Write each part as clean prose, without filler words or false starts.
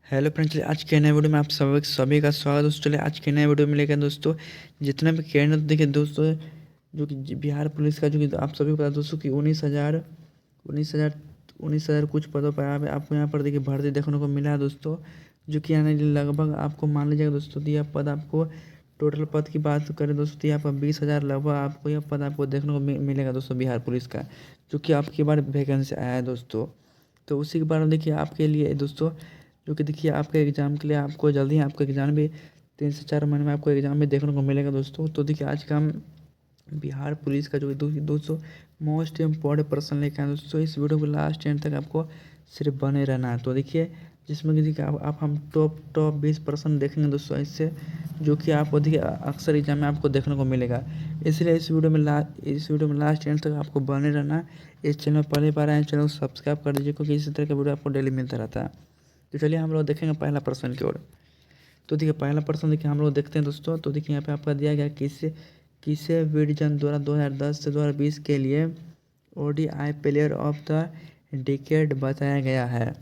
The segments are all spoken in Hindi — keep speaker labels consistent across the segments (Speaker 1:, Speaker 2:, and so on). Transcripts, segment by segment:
Speaker 1: हेलो फ्रेंड्स, चलिए आज के नए वीडियो में आप सभी का स्वागत है दोस्तों। चलिए आज के नए वीडियो में लेकर दोस्तों जितने भी कैंडिडेट देखिए दोस्तों, जो कि बिहार पुलिस का, जो कि आप सभी को पता दोस्तों कि 19,000 कुछ पदों पर आपको यहाँ पर देखिए भर्ती देखने को मिला है दोस्तों। जो कि यानी लगभग आपको मान लीजिएगा दोस्तों, तो यह पद आपको टोटल पद की बात करें दोस्तों, तो यहाँ पर 20,000 लगभग आपको यह पद आपको देखने को मिलेगा दोस्तों बिहार पुलिस का, जो कि आपकी बार वैकेंसी आया है दोस्तों। तो उसी के बारे में देखिए आपके लिए दोस्तों, जो कि देखिए आपके एग्ज़ाम के लिए आपको जल्दी ही आपका एग्ज़ाम भी 3 से 4 महीने में आपको एग्ज़ाम भी देखने को मिलेगा दोस्तों। तो देखिए आज का हम बिहार पुलिस का जो दोस्तों मोस्ट इम्पॉर्टेंट पर्सन लेकर आए दोस्तों। इस वीडियो को लास्ट एंड तक आपको सिर्फ बने रहना है। तो देखिए जिसमें कि देखिए आप हम टॉप 20% देखेंगे दोस्तों इससे, जो कि आपको देखिए अक्सर एग्जाम में आपको देखने को मिलेगा। इसलिए इस वीडियो में लास्ट एंड तक आपको बने रहना है। इस चैनल में पहली बार आए चैनल को सब्सक्राइब कर दीजिए, क्योंकि इसी तरह का वीडियो आपको डेली मिलता रहता है। तो चलिए हम लोग देखेंगे पहला प्रश्न की ओर। तो देखिए पहला प्रश्न देखिए हम लोग देखते हैं दोस्तों। तो देखिए यहाँ पे आपका दिया गया किसे विजन द्वारा 2010 से 2020 के लिए ODI player of the decade बताया गया है।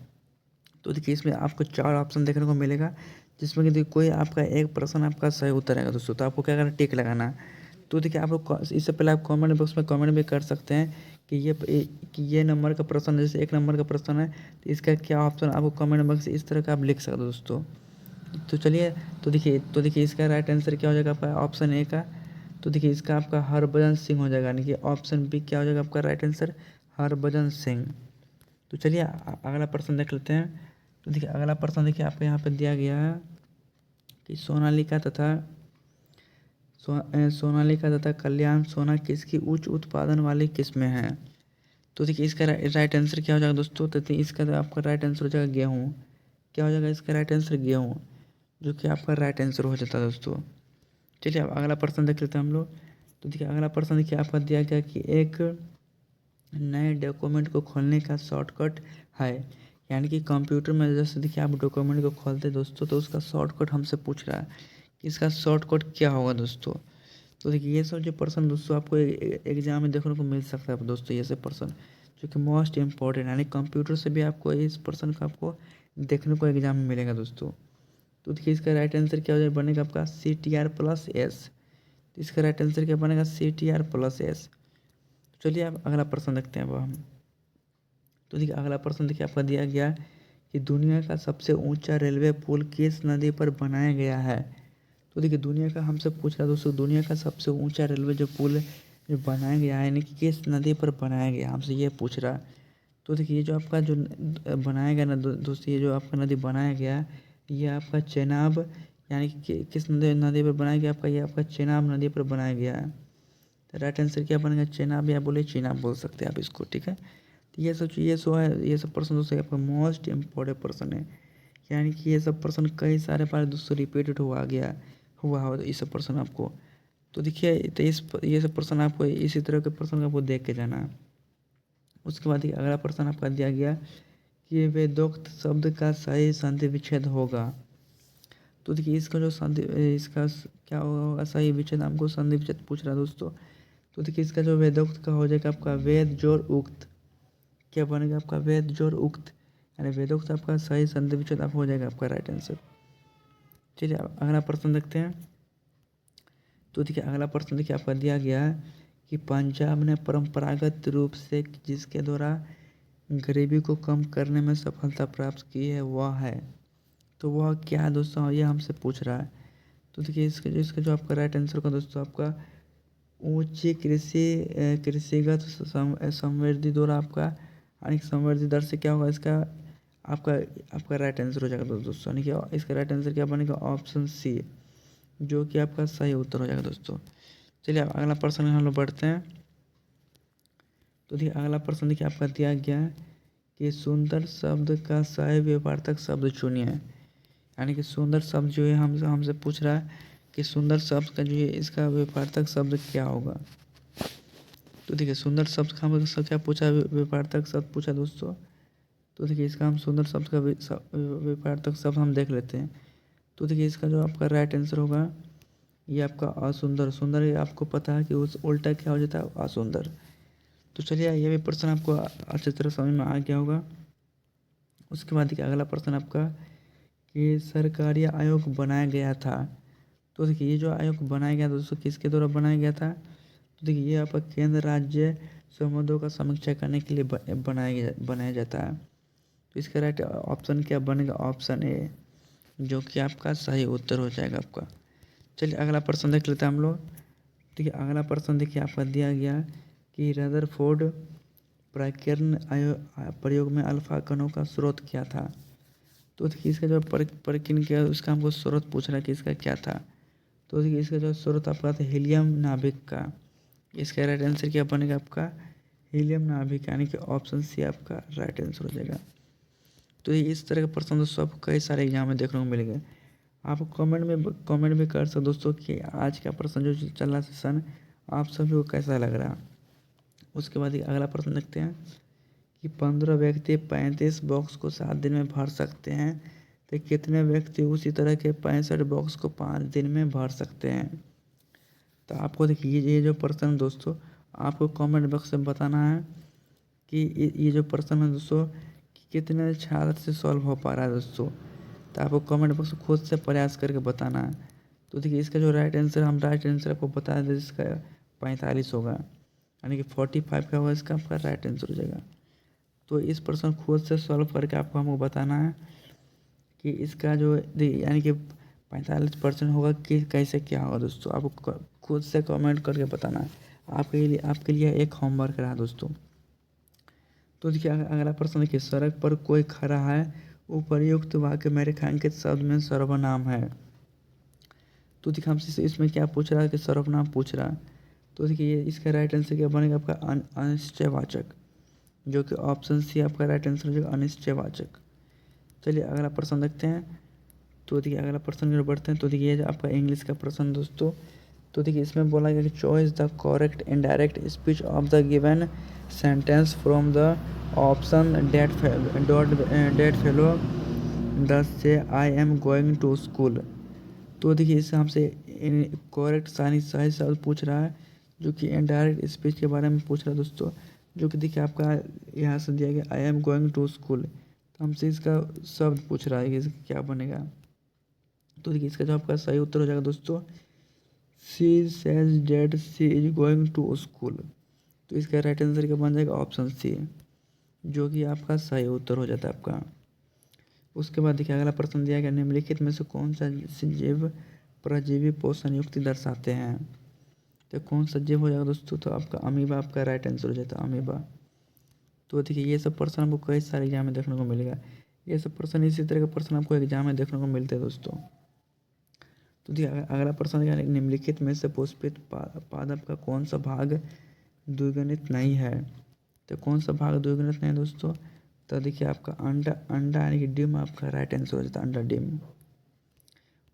Speaker 1: तो देखिए इसमें आपको 4 ऑप्शन देखने को मिलेगा, जिसमें कि देखिए कोई आपका एक प्रश्न आपका सही उत्तर आएगा दोस्तों। तो आपको क्या करना है, टिक लगाना है। तो देखिए आप लोग इससे पहले आप कमेंट बॉक्स में कमेंट भी कर सकते हैं कि ये नंबर का प्रश्न, जैसे 1 नंबर का प्रश्न है तो इसका क्या ऑप्शन, आपको कमेंट बॉक्स इस तरह का आप लिख सकते हो दोस्तों। तो चलिए, तो देखिए इसका राइट आंसर क्या हो जाएगा आपका ऑप्शन ए का। तो देखिए इसका आपका हरभजन सिंह हो जाएगा, यानी कि ऑप्शन बी क्या हो जाएगा आपका राइट आंसर, हरभजन सिंह। तो चलिए अगला प्रश्न देख लेते हैं। तो देखिए अगला प्रश्न देखिए आपको यहाँ पे दिया गया है कि सोनालिका तथा कल्याण सोना किसकी उच्च उत्पादन वाली किस्में हैं। तो देखिए इसका राइट आंसर क्या हो जाएगा दोस्तों। तो इसका तो आपका राइट आंसर हो जाएगा गेहूँ। क्या हो जाएगा इसका राइट आंसर, गेहूँ, जो कि आपका राइट आंसर हो जाता है दोस्तों। चलिए अब अगला प्रश्न देख लेते हैं हम लोग। तो देखिए अगला प्रश्न देखिए आपका दिया गया कि एक नए डॉक्यूमेंट को खोलने का शॉर्टकट है। यानी कि कंप्यूटर में जैसे देखिए आप डॉक्यूमेंट को खोलते हैं दोस्तों, तो उसका शॉर्टकट हमसे पूछ रहा है कि इसका शॉर्टकट क्या होगा दोस्तों। तो देखिए ये सब जो पर्सन दोस्तों आपको एग्जाम में देखने को मिल सकता है दोस्तों। ये सब पर्सन जो कि मोस्ट इम्पॉर्टेंट, यानी कंप्यूटर से भी आपको इस पर्सन का आपको देखने को एग्जाम में मिलेगा दोस्तों। तो देखिए इसका राइट आंसर क्या हो जाए, बनेगा आपका CTR+S। तो इसका राइट आंसर क्या बनेगा, CTR+S। चलिए अब अगला प्रश्न देखते हैं अब हम। तो देखिए अगला प्रश्न देखिए आपका दिया गया कि दुनिया का सबसे ऊंचा रेलवे पुल किस नदी पर बनाया गया है। तो देखिए दुनिया का हमसे पूछ रहा दोस्तों, दुनिया का सबसे ऊंचा रेलवे जो पुल जो बनाया गया है, यानी कि किस नदी पर बनाया गया, हमसे ये पूछ रहा। तो देखिए ये जो आपका जो बनाया गया ना दोस्तों, ये जो आपका नदी बनाया गया, ये आपका चेनाब, यानी कि किस नदी पर बनाया गया आपका, ये आपका चेनाब नदी पर बनाया गया है। तो राइट आंसर क्या बनेगा, चेनाब, या बोले चेनाब बोल सकते हैं आप इसको, ठीक है। तो ये सब पर्सन दोस्तों आपका मोस्ट इम्पोर्टेंट पर्सन है। यानी कि ये सब पर्सन कई सारे बार दोस्तों रिपीटेड हुआ हो ये सब पर्सन आपको। तो देखिए तो ये सब पर्सन आपको इसी तरह के पर्सन को आपको देख के जाना है। उसके बाद देखिए अगला पर्सन आपका दिया गया कि वेदोक्त शब्द का सही संधि विच्छेद होगा। तो देखिए इसका जो संधि, इसका क्या होगा सही विच्छेद, हमको संधि विच्छेद पूछ रहा है दोस्तों। तो देखिए इसका जो वेदोक्त का हो जाएगा आपका वेद जोड़ उक्त। क्या बनेगा आपका वेद जोड़ उक्त, यानी वेदोक्त आपका सही संधि विच्छेद आप हो जाएगा आपका राइट आंसर। चलिए अब अगला प्रश्न देखते हैं। तो देखिए अगला प्रश्न देखिए आपका दिया गया है कि पंजाब ने परंपरागत रूप से जिसके द्वारा गरीबी को कम करने में सफलता प्राप्त की है वह है। तो वह क्या है दोस्तों, ये हमसे पूछ रहा है। तो देखिए इसका जो आपका राइट आंसर होगा दोस्तों आपका ऊंची कृषिगत समृद्धि द्वारा आपका, यानी समृद्धि दर से क्या होगा इसका, आपका आपका राइट आंसर हो जाएगा दोस्तों। यानी कि इसका राइट आंसर क्या बनेगा, ऑप्शन सी, जो कि आपका सही उत्तर हो जाएगा दोस्तों। चलिए अब अगला प्रश्न हम लोग बढ़ते हैं। तो देखिए अगला प्रश्न देखिए आपका दिया गया है कि सुंदर शब्द का सही विपरीतक शब्द चुनिए। यानी कि सुंदर शब्द जो है हमसे पूछ रहा है कि सुंदर शब्द का जो है इसका विपरीतक शब्द क्या होगा। तो देखिए सुंदर शब्द का हमसे क्या पूछा, विपरीतक शब्द पूछा दोस्तों। तो देखिए इसका हम सुंदर शब्द का विपरीतक शब्द हम देख लेते हैं। तो देखिए इसका जो आपका राइट आंसर होगा ये आपका असुंदर। सुंदर ये आपको पता है कि उस उल्टा क्या हो जाता है, असुंदर। तो चलिए ये भी प्रश्न आपको अच्छी तरह समझ में आ गया होगा। उसके बाद देखिए अगला प्रश्न आपका कि सरकारी आयोग बनाया गया था। तो देखिए ये जो आयोग बनाया गया दोस्तों किसके द्वारा बनाया गया था, तो देखिए ये आपका केंद्र राज्य संबंधों का समीक्षा करने के लिए बनाया जाता है। तो इसका राइट ऑप्शन क्या बनेगा, ऑप्शन ए, जो कि आपका सही उत्तर हो जाएगा आपका। चलिए अगला प्रश्न देख लेते हैं हम लोग। देखिए अगला प्रश्न देखिए आपका दिया गया कि रदरफोर्ड प्राक्यन प्रयोग में अल्फा कणों का स्रोत क्या था। तो देखिए इसका जो परकिन क्या उसका हमको स्रोत पूछ रहा है कि इसका क्या था। तो देखिए इसका जो स्रोत आपका था हीलियम नाभिक का। इसका राइट आंसर क्या बनेगा आपका, हीलियम नाभिक, यानी कि ऑप्शन सी आपका राइट आंसर हो जाएगा। तो ये इस तरह का प्रश्न दोस्तों आपको कई सारे एग्जाम में देखने को मिलेंगे। आप कमेंट भी कर सकते दोस्तों कि आज का प्रश्न जो चल रहा सेशन आप सभी को कैसा लग रहा। उसके बाद अगला प्रश्न देखते हैं कि 15 व्यक्ति 35 बॉक्स को 7 दिन में भर सकते हैं, तो कितने व्यक्ति उसी तरह के 65 बॉक्स को 5 दिन में भर सकते हैं। तो आपको देखिए ये जो प्रश्न दोस्तों आपको कमेंट बॉक्स में बताना है कि ये जो प्रश्न है दोस्तों कि कितने छात्र से सॉल्व हो पा रहा है दोस्तों। तो आपको कमेंट बॉक्स में खुद से प्रयास करके बताना है। तो देखिए इसका जो राइट आंसर आपको बता दें, इसका 45 होगा, यानी कि 45 का होगा इसका आपका राइट आंसर हो जाएगा। तो इस प्रश्न खुद से सॉल्व करके आपको हमको बताना है कि इसका जो यानी कि 45% होगा कि कैसे क्या होगा दोस्तों। आपको खुद से कमेंट करके बताना है। आपके लिए एक होमवर्क रहा दोस्तों। तो देखिए अगला प्रश्न देखिए, सड़क पर कोई खड़ा है, उपर्युक्त वाक्य में रेखांकित शब्द में सर्वनाम है। तो देखिए हमसे इसमें क्या पूछ रहा है कि सर्वनाम पूछ रहा है। तो देखिए इसका राइट आंसर क्या बनेगा आपका अनिश्चयवाचक, जो कि ऑप्शन सी आपका राइट आंसर हो जाएगा अनिश्चयवाचक। चलिए अगला प्रश्न देखते हैं। तो देखिए अगला प्रश्न की ओर बढ़ते हैं। तो देखिए ये आपका इंग्लिश का प्रश्न दोस्तों। तो देखिए इसमें बोला गया कि choice the correct indirect speech of the given sentence from the option that follow दस says I am going to school. तो देखिए इससे हमसे करेक्ट सही शब्द पूछ रहा है, जो कि इनडायरेक्ट स्पीच के बारे में पूछ रहा है दोस्तों। जो कि देखिए आपका यहाँ से दिया गया I am going to school. तो हमसे इसका शब्द पूछ रहा है कि इसका क्या बनेगा। तो देखिए इसका जो आपका सही उत्तर हो जाएगा दोस्तों, she says that she is going to school. तो इसका राइट आंसर क्या बन जाएगा, ऑप्शन सी, जो कि आपका सही उत्तर हो जाता है आपका। उसके बाद देखिए अगला प्रश्न दिया गया, निम्नलिखित में से कौन सा जीव परजीवी पोषण युक्ति दर्शाते हैं। तो कौन सा जीव हो जाएगा दोस्तों, तो आपका अमीबा आपका राइट आंसर हो जाता है, अमीबा। तो देखिए ये सब प्रश्न आपको कई सारे एग्जाम में देखने को मिलेगा। ये सब प्रश्न इसी तरह के प्रश्न आपको एग्जाम में देखने को मिलते हैं दोस्तों। तो देखिए अगला प्रश्न है, निम्नलिखित में से पुष्पित पादप का कौन सा भाग द्विगुणित नहीं है। तो कौन सा भाग द्विगुणित नहीं है दोस्तों, तो देखिए आपका अंडा यानी कि डिम आपका राइट आंसर हो जाता है, अंडा डिम।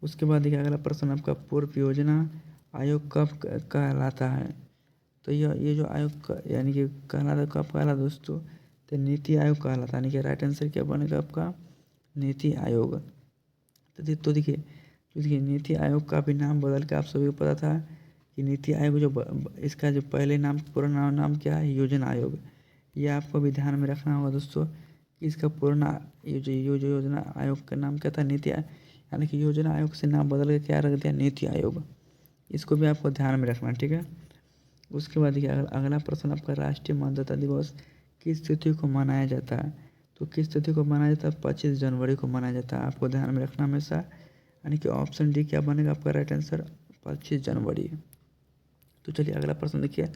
Speaker 1: उसके बाद देखिए अगला प्रश्न आपका पूर्व योजना आयोग कब कहलाता है। तो ये जो आयोग यानी कि कहलाता कब कहलाता दोस्तों, तो नीति आयोग कहलाता है, यानी कि राइट आंसर क्या बनेगा आपका नीति आयोग। तो देखिए नीति आयोग का भी नाम बदल के आप सभी को पता था कि नीति आयोग जो इसका जो पहले नाम पूरा नाम क्या है, योजना आयोग। ये आपको भी ध्यान में रखना होगा दोस्तों कि इसका पूरा ये जो योजना आयोग का नाम क्या था, नीति आयोग, यानी कि योजना आयोग से नाम बदल के क्या रख दिया, नीति आयोग। इसको भी आपको ध्यान में रखना, ठीक है। उसके बाद देखिए अगला प्रश्न आपका, राष्ट्रीय मतदाता दिवस किस तिथि को मनाया जाता है। तो किस तिथि को मनाया जाता है, 25 जनवरी को मनाया जाता है, आपको ध्यान में रखना हमेशा, यानी कि ऑप्शन डी क्या बनेगा आपका राइट आंसर 25 जनवरी। तो चलिए अगला प्रश्न देखिए,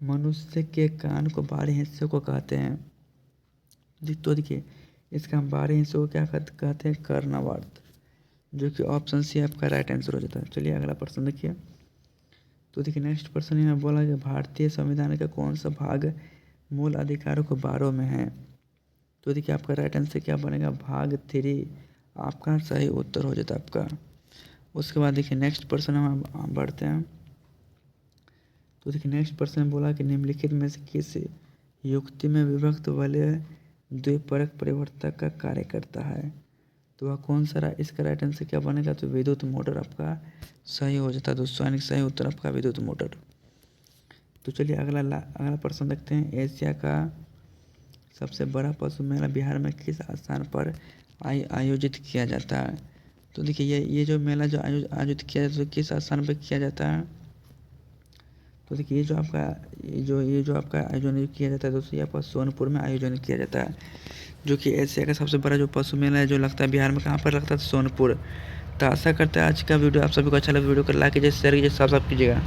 Speaker 1: मनुष्य के कान को बाहरी हिस्से को कहते हैं। तो देखिए इसका हम बाहरी हिस्से को क्या कहते हैं, कर्णवर्त, जो कि ऑप्शन सी आपका राइट आंसर हो जाता है। चलिए अगला प्रश्न देखिए। तो देखिए नेक्स्ट प्रश्न यहाँ बोला कि भारतीय संविधान का कौन सा भाग मूल अधिकारों को 12 में है। तो देखिए आपका राइट आंसर क्या बनेगा, भाग 3 आपका सही उत्तर हो जाता है आपका। उसके बाद देखिए नेक्स्ट प्रश्न हम बढ़ते हैं। तो देखिए नेक्स्ट प्रश्न बोला कि निम्नलिखित में से किस युक्ति में विभक्त वलय द्विपरक परिवर्तक का कार्य करता है। तो वह कौन सा इसका राइट आंसर क्या बनेगा, तो विद्युत मोटर आपका सही हो जाता है दोस्तों, यानी सही उत्तर आपका विद्युत मोटर। तो चलिए अगला प्रश्न देखते हैं, एशिया का सबसे बड़ा पशु मेला बिहार में किस स्थान पर आयोजित किया जाता है। तो देखिए ये जो मेला जो आयोजित किया जाता है तो किस स्थान पर किया जाता है? तो देखिए ये जो आपका आयोजन किया जाता है दोस्तों, ये आपका सोनपुर में आयोजन किया जाता है, जो कि एशिया का सबसे बड़ा जो पशु मेला है जो लगता है बिहार में। कहाँ पर लगता है? सोनपुर। तो आशा करते हैं आज का वीडियो आप सभी को अच्छा लगा। वीडियो को लाइक कीजिए, शेयर कीजिए, सब्सक्राइब कीजिएगा।